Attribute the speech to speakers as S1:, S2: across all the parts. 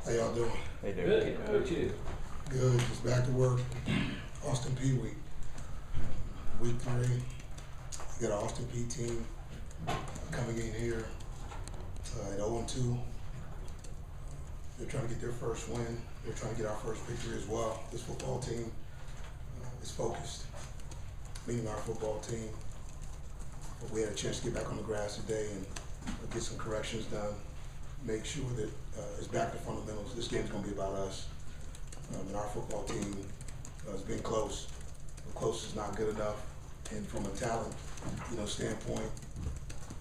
S1: How y'all doing?
S2: Hey,
S3: Good. How about you?
S1: Good. Just back to work. Austin Peay week. Week 3. We got an Austin Peay team coming in here at 0-2. They're trying to get their first win. They're trying to get our first victory as well. This football team is focused, meaning our football team. But we had a chance to get back on the grass today and get some corrections done. Make sure that it's back to fundamentals. This game's going to be about us. And our football team has been close. But close is not good enough. And from a talent, standpoint,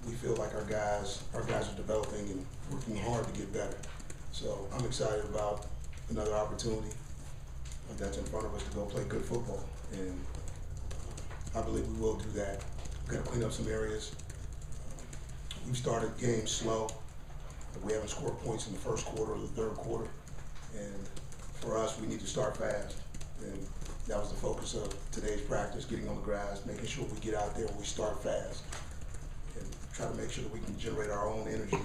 S1: we feel like our guys are developing and working hard to get better. So I'm excited about another opportunity that's in front of us to go play good football. And I believe we will do that. We've got to clean up some areas. We've started games slow. We haven't scored points in the first quarter or the third quarter. And for us, we need to start fast. And that was the focus of today's practice, getting on the grass, making sure we get out there and we start fast. And try to make sure that we can generate our own energy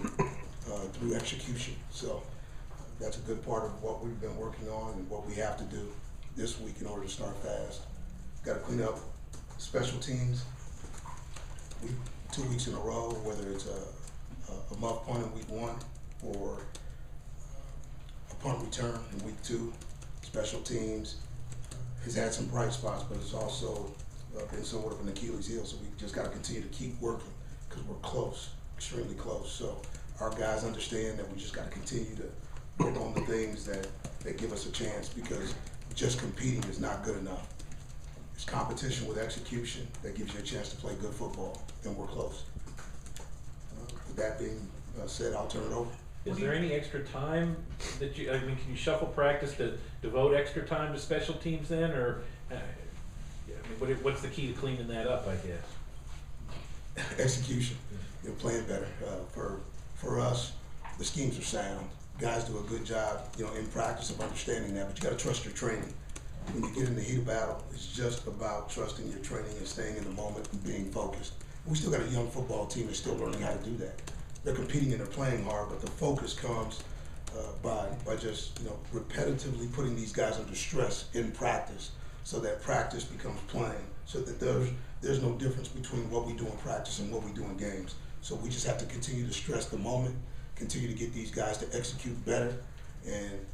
S1: through execution. So that's a good part of what we've been working on and what we have to do this week in order to start fast. Got to clean up special teams. 2 weeks in a row, whether it's a muff punt in week 1 or a punt return in week 2. Special teams has had some bright spots, but it's also been somewhat of an Achilles heel. So we just got to continue to keep working because we're close, extremely close. So our guys understand that we just got to continue to work on the things that give us a chance, because just competing is not good enough. It's competition with execution that gives you a chance to play good football, and we're close. With that being said, I'll turn it over.
S3: Is there any extra time that can you shuffle practice to devote extra time to special teams then, or what's the key to cleaning that up, I guess?
S1: Execution, playing better. For us, the schemes are sound. Guys do a good job, in practice of understanding that, but you got to trust your training. When you get in the heat of battle, it's just about trusting your training and staying in the moment and being focused. We still got a young football team that's still learning how to do that. They're competing and they're playing hard, but the focus comes by just repetitively putting these guys under stress in practice, so that practice becomes playing, so that there's no difference between what we do in practice and what we do in games. So we just have to continue to stress the moment, continue to get these guys to execute better, and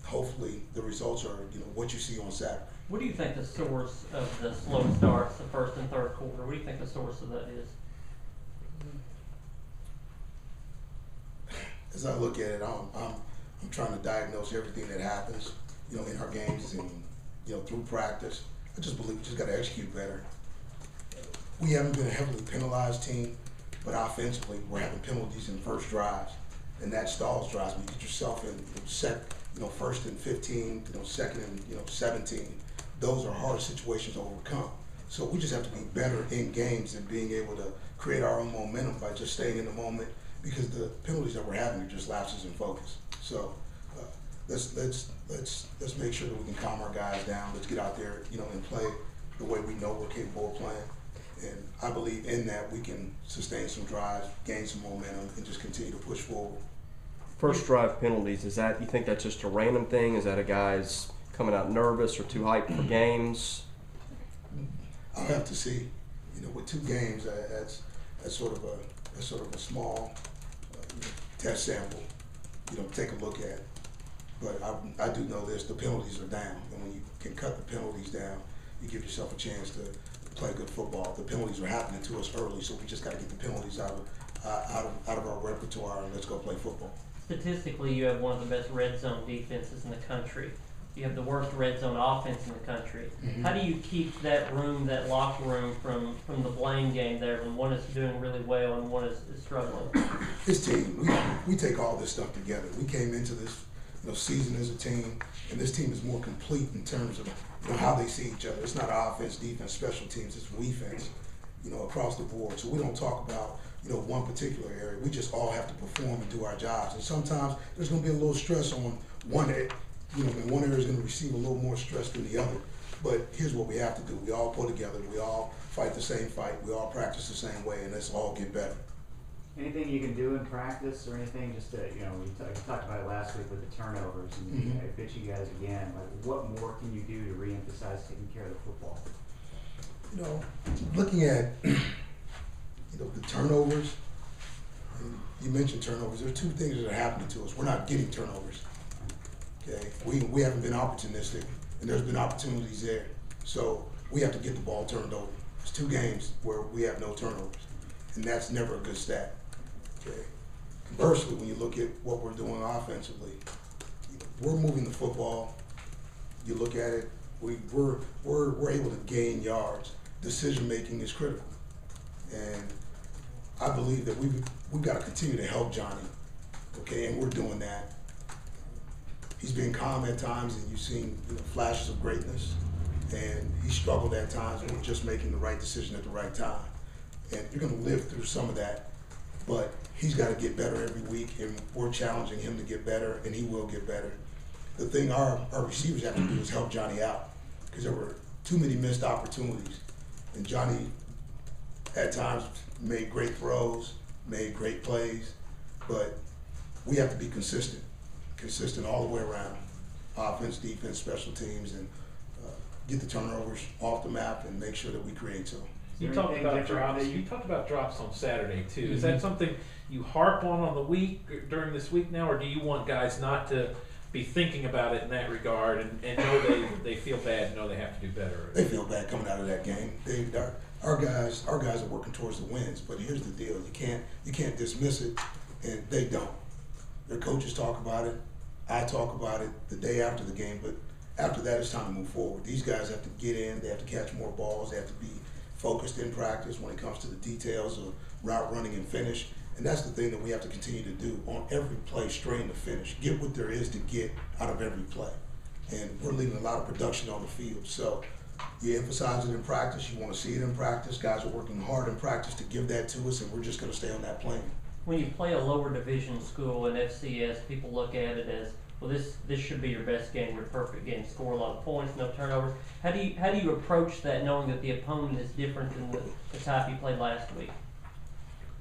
S1: hopefully the results are what you see on Saturday.
S4: What do you think the source of the slow starts, the first and third quarter? What do you think the source of that is?
S1: As I look at it, I'm trying to diagnose everything that happens, in our games and through practice. I just believe we just got to execute better. We haven't been a heavily penalized team, but offensively we're having penalties in first drives, and that stalls drives. When you get yourself in first and 15, second and 17, those are hard situations to overcome. So we just have to be better in games and being able to create our own momentum by just staying in the moment, because the penalties that we're having are just lapses in focus. So let's make sure that we can calm our guys down. Let's get out there, and play the way we know we're capable of playing. And I believe in that we can sustain some drives, gain some momentum, and just continue to push forward.
S2: First drive penalties, you think that's just a random thing? Is that a guy's coming out nervous or too hyped for games?
S1: I'll have to see. With 2 games, that's sort of a small test sample, take a look at. But I do know this: the penalties are down, and when you can cut the penalties down, you give yourself a chance to play good football. The penalties are happening to us early, so we just got to get the penalties out of our repertoire and let's go play football.
S4: Statistically, you have one of the best red zone defenses in the country. You have the worst red zone offense in the country. Mm-hmm. How do you keep that locker room from the blame game there when one is doing really well and one is struggling?
S1: This team, we take all this stuff together. We came into this season as a team, and this team is more complete in terms of how they see each other. It's not offense, defense, special teams. It's defense, across the board. So we don't talk about one particular area. We just all have to perform and do our jobs. And sometimes there's going to be a little stress on one area. And one area is going to receive a little more stress than the other. But here's what we have to do. We all pull together. We all fight the same fight. We all practice the same way, and let's all get better.
S5: Anything you can do in practice or anything just to, you talked about it last week with the turnovers and I bet you guys again, like what more can you do to reemphasize taking care of the football?
S1: Looking at, the turnovers, and you mentioned turnovers, there are two things that are happening to us. We're not getting turnovers, okay? We haven't been opportunistic, and there's been opportunities there. So we have to get the ball turned over. There's 2 games where we have no turnovers, and that's never a good stat. Okay. Conversely, when you look at what we're doing offensively, we're moving the football. You look at it, we're able to gain yards. Decision making is critical, and I believe that we've got to continue to help Johnny. Okay, and we're doing that. He's been calm at times, and you've seen flashes of greatness, and he struggled at times with just making the right decision at the right time. And you're going to live through some of that, but he's got to get better every week, and we're challenging him to get better, and he will get better. The thing our receivers have to do is help Johnny out, because there were too many missed opportunities, and Johnny at times made great throws, made great plays, but we have to be consistent all the way around, offense, defense, special teams, and get the turnovers off the map and make sure that we create some.
S3: You talked about drops. You talked about drops on Saturday too. Is that something you harp on the week during this week now, or do you want guys not to be thinking about it in that regard and know they feel bad and know they have to do better?
S1: They feel bad coming out of that game. Our guys are working towards the wins, but here's the deal: you can't dismiss it, and they don't. Their coaches talk about it. I talk about it the day after the game, but after that, it's time to move forward. These guys have to get in. They have to catch more balls. They have to be focused in practice when it comes to the details of route running and finish. And that's the thing that we have to continue to do on every play, strain to finish. Get what there is to get out of every play. And we're leaving a lot of production on the field. So you emphasize it in practice. You want to see it in practice. Guys are working hard in practice to give that to us, and we're just going to stay on that plane.
S4: When you play a lower division school in FCS, people look at it as, well, this should be your best game, your perfect game, score a lot of points, no turnovers. How do you approach that, knowing that the opponent is different than the type you played last week?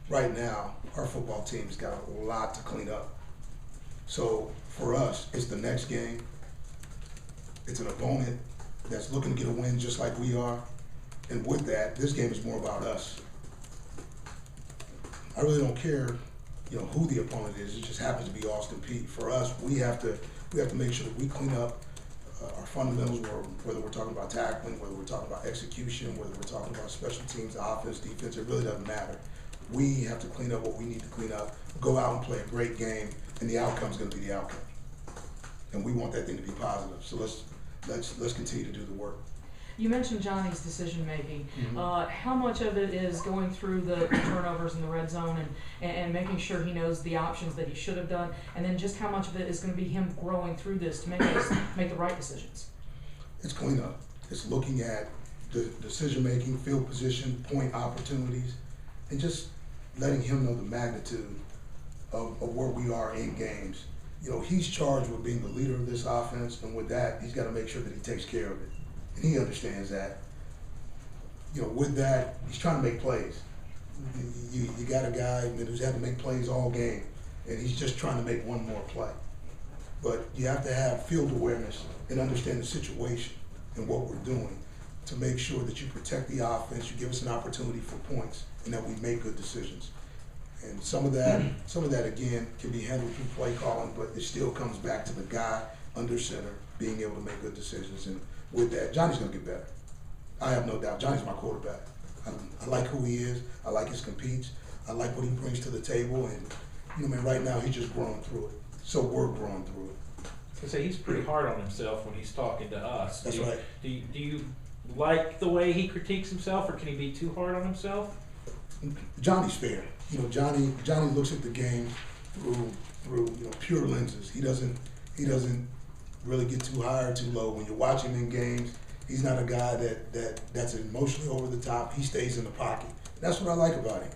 S1: Right now, our football team's got a lot to clean up. So for us, it's the next game. It's an opponent that's looking to get a win just like we are. And with that, this game is more about us. I really don't care, who the opponent is. It just happens to be Austin Peay. For us, we have to make sure that we clean up our fundamentals, whether we're talking about tackling, whether we're talking about execution, whether we're talking about special teams, offense, defense. It really doesn't matter. We have to clean up what we need to clean up, go out and play a great game, and the outcome's going to be the outcome. And we want that thing to be positive. So let's continue to do the work.
S6: You mentioned Johnny's decision making. How much of it is going through the turnovers in the red zone and making sure he knows the options that he should have done, and then just how much of it is going to be him growing through this to make the right decisions?
S1: It's cleanup. It's looking at the decision making, field position, point opportunities, and just letting him know the magnitude of where we are in games. He's charged with being the leader of this offense, and with that, he's got to make sure that he takes care of it. And he understands that. With that, he's trying to make plays. You got a guy who's had to make plays all game, and he's just trying to make one more play. But you have to have field awareness and understand the situation and what we're doing to make sure that you protect the offense, you give us an opportunity for points, and that we make good decisions. And some of that again can be handled through play calling, but it still comes back to the guy under center being able to make good decisions. And with that, Johnny's going to get better. I have no doubt. Johnny's my quarterback. I like who he is. I like his competes. I like what he brings to the table. And, right now he's just growing through it. So we're growing through it.
S3: I say he's pretty hard on himself when he's talking to us.
S1: That's right.
S3: Do you like the way he critiques himself, or can he be too hard on himself?
S1: Johnny's fair. Johnny looks at the game through pure lenses. He doesn't really get too high or too low. When you watch him in games, he's not a guy that's emotionally over the top. He stays in the pocket. That's what I like about him.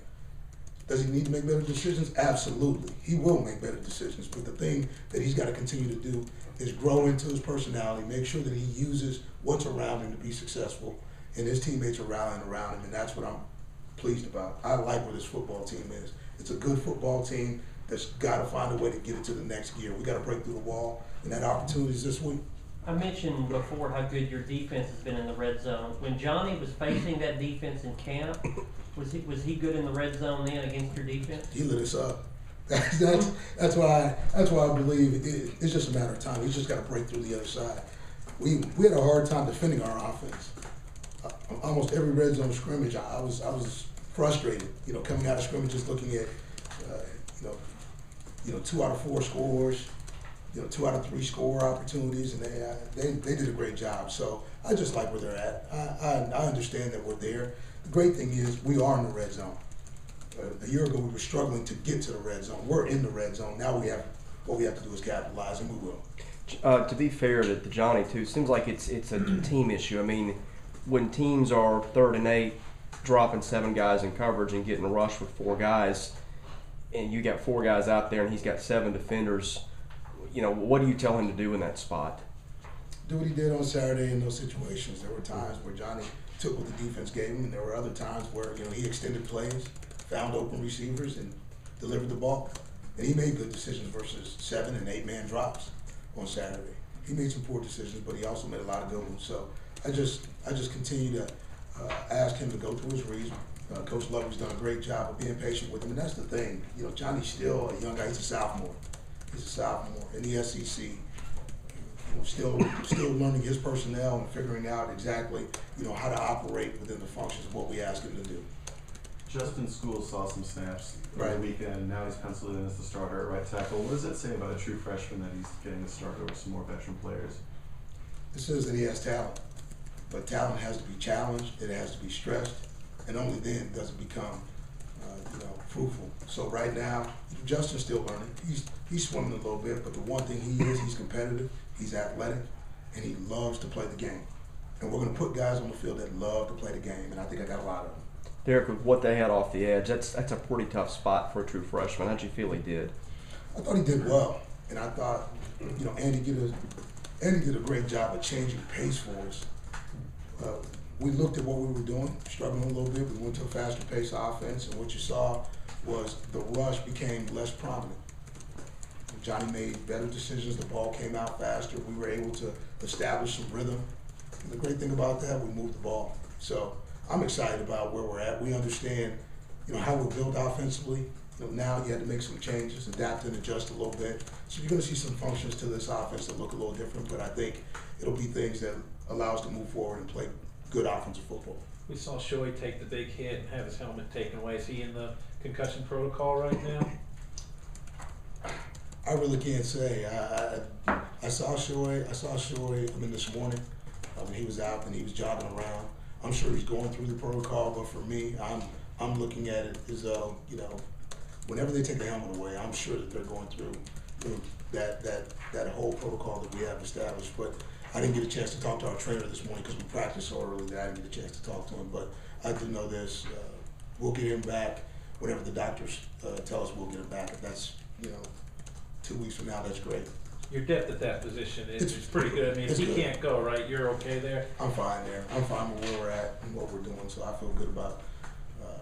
S1: Does he need to make better decisions? Absolutely. He will make better decisions. But the thing that he's got to continue to do is grow into his personality, make sure that he uses what's around him to be successful, and his teammates are rallying around him, and that's what I'm pleased about. I like where this football team is, It's a good football team that's got to find a way to get it to the next gear. We got to break through the wall, and that opportunity is this week.
S4: I mentioned before how good your defense has been in the red zone. When Johnny was facing that defense in camp, was he good in the red zone then against your defense?
S1: He lit us up. That's why I believe it's just a matter of time. He's just got to break through the other side. We had a hard time defending our offense. Almost every red zone scrimmage, I was frustrated. Coming out of scrimmages, looking at 2 out of 4 scores. 2 out of 3 score opportunities, and they did a great job. So I just like where they're at. I understand that we're there. The great thing is we are in the red zone. A year ago we were struggling to get to the red zone. We're in the red zone. Now what we have to do is capitalize, and we will.
S2: To be fair to Johnny too, it seems like it's a team issue. I mean, when teams are 3rd and 8, dropping 7 guys in coverage and getting rushed with 4 guys, and you got 4 guys out there and he's got 7 defenders. What do you tell him to do in that spot?
S1: Do what he did on Saturday in those situations. There were times where Johnny took what the defense gave him, and there were other times where he extended plays, found open receivers, and delivered the ball. And he made good decisions versus 7 and 8 man drops on Saturday. He made some poor decisions, but he also made a lot of good ones. So I just continue to ask him to go through his reads. Coach Lovery's done a great job of being patient with him, and that's the thing. Johnny's still a young guy. He's a sophomore. He's a sophomore in the SEC. Still learning his personnel and figuring out exactly, how to operate within the functions of what we ask him to do.
S7: Justin Schools saw some snaps
S1: Right.
S7: over the weekend. Now he's penciled in as the starter at right tackle. What does that say about a true freshman that he's getting to start over some more veteran players?
S1: It says that he has talent, but talent has to be challenged. It has to be stressed, and only then does it become, fruitful. So right now, Justin's still learning. He's swimming a little bit, but the one thing he's competitive, he's athletic, and he loves to play the game. And we're going to put guys on the field that love to play the game, and I think I got a lot of them.
S2: Derek, with what they had off the edge, that's a pretty tough spot for a true freshman. How'd you feel he did?
S1: I thought he did well, and I thought, Andy did a great job of changing pace for us. We looked at what we were doing, struggling a little bit. We went to a faster pace offense, and what you saw was the rush became less prominent. Johnny made better decisions. The ball came out faster. We were able to establish some rhythm. And the great thing about that, we moved the ball. So I'm excited about where we're at. We understand, how we're built offensively. Now you had to make some changes, adapt and adjust a little bit. So you're going to see some functions to this offense that look a little different, but I think it'll be things that allow us to move forward and play good offensive football.
S3: We saw Shoei take the big hit and have his helmet taken away. Is he in the concussion protocol right now?
S1: I really can't say. I saw Shoei. This morning. He was out and he was jogging around. I'm sure he's going through the protocol, but for me, I'm looking at it as though, whenever they take the helmet away, I'm sure that they're going through that whole protocol that we have established. But I didn't get a chance to talk to our trainer this morning because we practiced so early that I didn't get a chance to talk to him. But I do know this: we'll get him back whenever the doctors tell us we'll get him back. If that's 2 weeks from now, that's great.
S3: Your depth at that position is pretty good. I mean, if he can't go, right, you're okay there?
S1: I'm fine there. I'm fine with where we're at and what we're doing, so I feel good about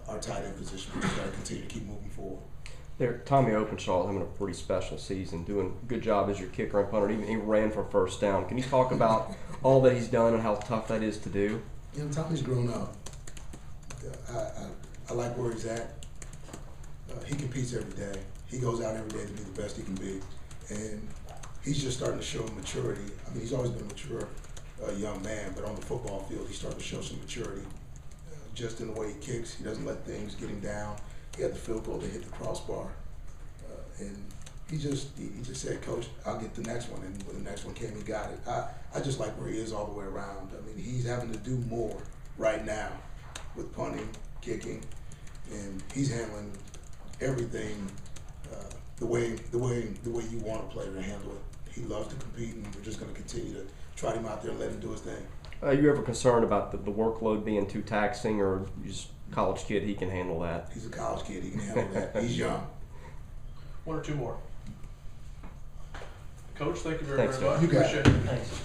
S1: our tight end position. We just got to continue to keep moving forward.
S2: There, Tommy Openshaw is having a pretty special season, doing a good job as your kicker and punter. Even he ran for first down. Can you talk about all that he's done and how tough that is to do?
S1: Tommy's grown up. I like where he's at. He competes every day. He goes out every day to be the best he can be, and he's just starting to show maturity. I mean, he's always been a mature young man, but on the football field, he's starting to show some maturity. Just in the way he kicks, he doesn't let things get him down. He had the field goal to hit the crossbar, and he just said, "Coach, I'll get the next one." And when the next one came, he got it. I just like where he is all the way around. I mean, he's having to do more right now with punting, kicking, and he's handling everything the way you want a player to handle it. He loves to compete, and we're just going to continue to trot him out there and let him do his thing.
S2: Are you ever concerned about the workload being too taxing, or just college kid, he can handle that?
S1: He's a college kid. He can handle that. He's young.
S8: 1 or 2 more. Coach, thank you very,
S2: Thanks,
S8: very much.
S1: You got it.
S8: Appreciate it.
S4: Thanks.